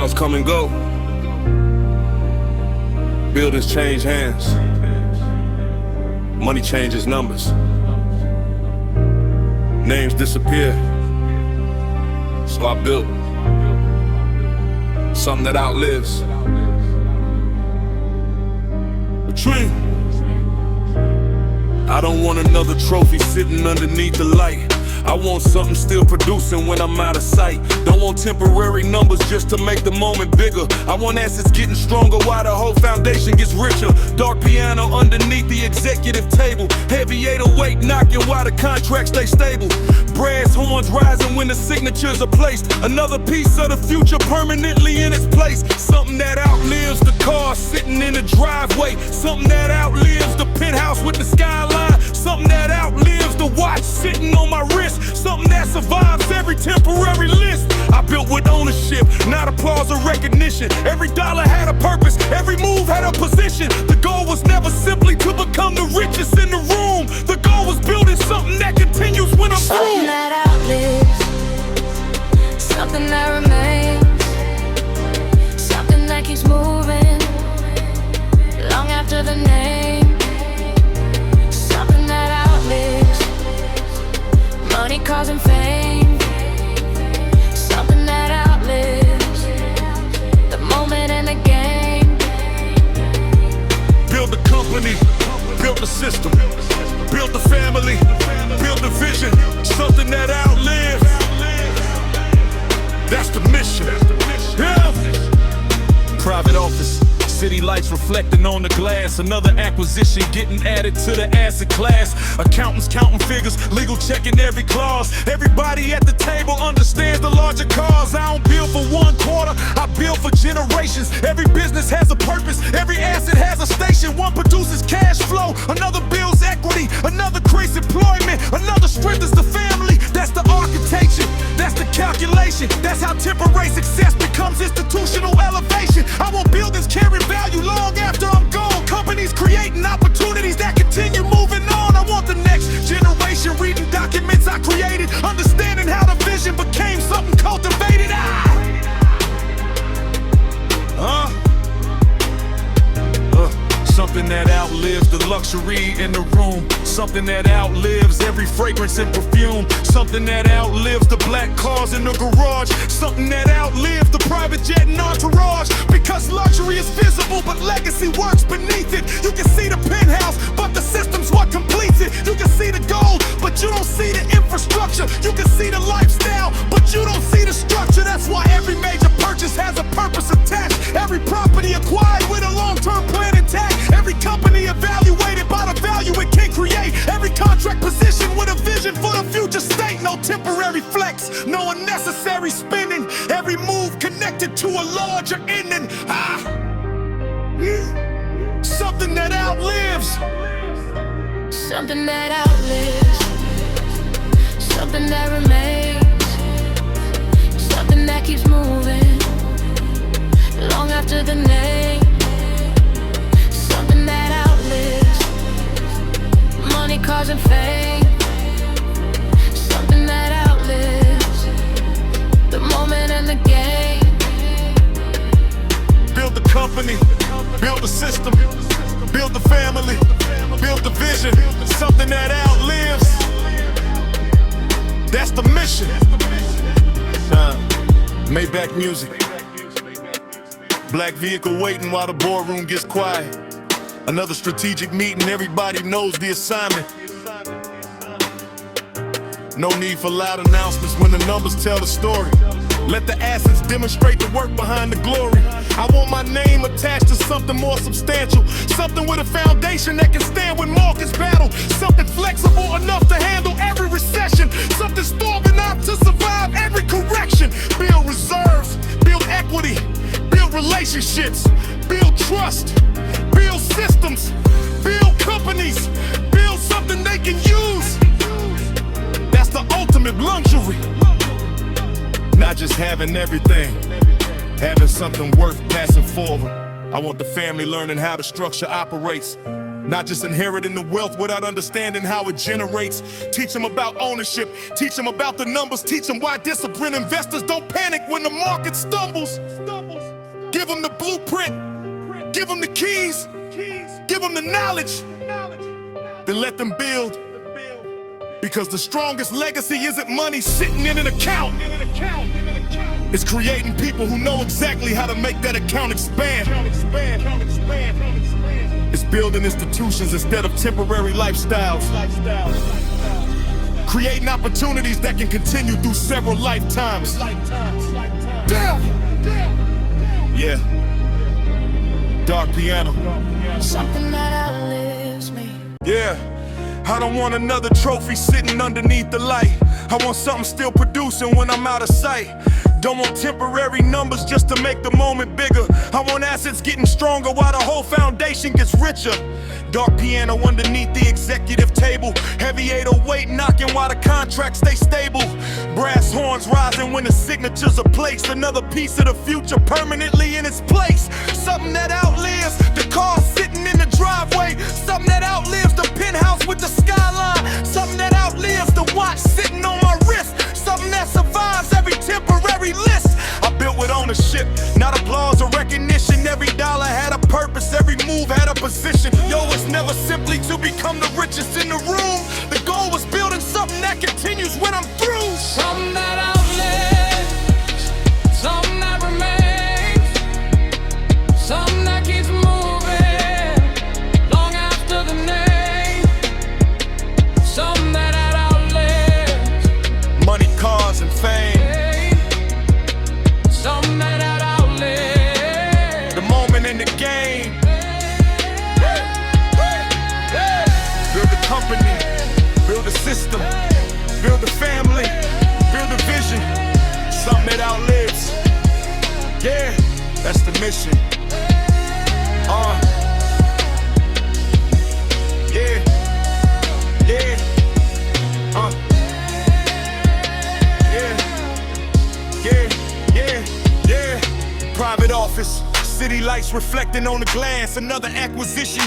Stars come and go. Buildings change hands. Money changes numbers. Names disappear. So I built something that outlives. A dream. I don't want another trophy sitting underneath the light. I want something still producing when I'm out of sight. Don't want temporary numbers just to make the moment bigger. I want assets getting stronger while the whole foundation gets richer. Dark piano underneath the executive table. Heavy 808 knocking while the contracts stay stable. Brass horns rising when the signatures are placed. Another piece of the future permanently in its place. Something that outlives the car sitting in the driveway. Something that outlives the penthouse with the skyline. Something that outlives the watch sitting on my wrist. Something that survives every temporary list. I built with ownership, not applause or recognition. Every dollar had a purpose, every move had a position. The goal was never simply to become the richest in the room. The goal was building something that continues when I'm through. Something that outlives, something that remains, something that keeps moving long after the name. Something that outlives money, cause, and fame. Something that outlives the moment and the game. Build a company, build a system, build a family, build a vision. Something that outlives. That's the mission. Yeah. Private office. City lights reflecting on the glass. Another acquisition getting added to the asset class. Accountants counting figures, legal checking every clause. Everybody at the table understands the larger cause. I don't build for 1 quarter, I build for generations. Every business has a purpose, every asset has a station. One produces cash flow, another builds equity, another creates employment, another strengthens the family. That's the architecture, that's the calculation. That's how temporary success becomes institutional elevation. I want buildings carrying value long after I'm gone. Companies creating opportunities that continue moving on. I want the next generation reading documents I created, understanding how the vision became something cultivated. Something that outlives the luxury in the room. Something that outlives every fragrance and perfume. Something that outlives the black cars in the garage. Something that outlives the private jet and entourage. Because luxury is visible, but legacy works beneath it. You can see the penthouse, but the system's what completes it. You can see the gold, but you don't see the infrastructure. You can see the lifestyle, but you don't see the structure. That's why every major purchase has a purpose attached. Every property acquired with a long-term plan intact. Every company evaluated by the value it can create. Every contract positioned with a vision for the future state. No temporary flex, no unnecessary spending. Every move connected to a larger ending. Something that outlives. Something that outlives. Something that remains. Something that keeps moving long after the name. Something that outlives money, cause, and fame. Something that outlives the moment and the game. Build the company, build the system, build the family, build the vision. Something that outlives. That's the mission. Maybach music. Black vehicle waiting while the boardroom gets quiet. Another strategic meeting, everybody knows the assignment. No need for loud announcements when the numbers tell the story. Let the assets demonstrate the work behind the glory. I want my name attached to something more substantial. Something with a foundation that can stand when markets battle. Something flexible enough to handle every recession. Something strong enough to survive every correction. Build reserves, build equity, build relationships, build trust, build systems, build companies, build something they can use. That's the ultimate luxury. Not just having everything, having something worth passing forward. I want the family learning how the structure operates. Not just inheriting the wealth without understanding how it generates. Teach them about ownership, teach them about the numbers, teach them why disciplined investors don't panic when the market stumbles. Give them the blueprint, give them the keys, give them the knowledge, then let them build. Because the strongest legacy isn't money sitting in an account. It's creating people who know exactly how to make that account expand. It's building institutions instead of temporary lifestyles. Creating opportunities that can continue through several lifetimes. Yeah. Dark piano. Something that outlives me. Yeah. I don't want another trophy sitting underneath the light. I want something still producing when I'm out of sight. Don't want temporary numbers just to make the moment bigger. I want assets getting stronger while the whole foundation gets richer. Dark piano underneath the executive table. Heavy 808 knocking while the contracts stay stable. Brass horns rising when the signatures are placed. Another piece of the future permanently in its place. Something that outlives the car sitting in the driveway. Something that outlives the penthouse with the skyline. Something that outlives the watch sitting on my wrist. Something that survives every temporary list. I built with ownership, not applause or recognition. Every dollar had a purpose, every move had a position. Yo, it's never simply to become the richest in the room. The goal was building something that continues when I'm through. Something that outlives, something that remains, something that keeps moving long after the name. Something that outlives money, cars, and fame. Something that outlives the moment in the game. Build a company, build a system, build a family, build a vision. Something that outlives. Yeah, that's the mission. Yeah, yeah, yeah. Private office, city lights reflecting on the glass. Another acquisition.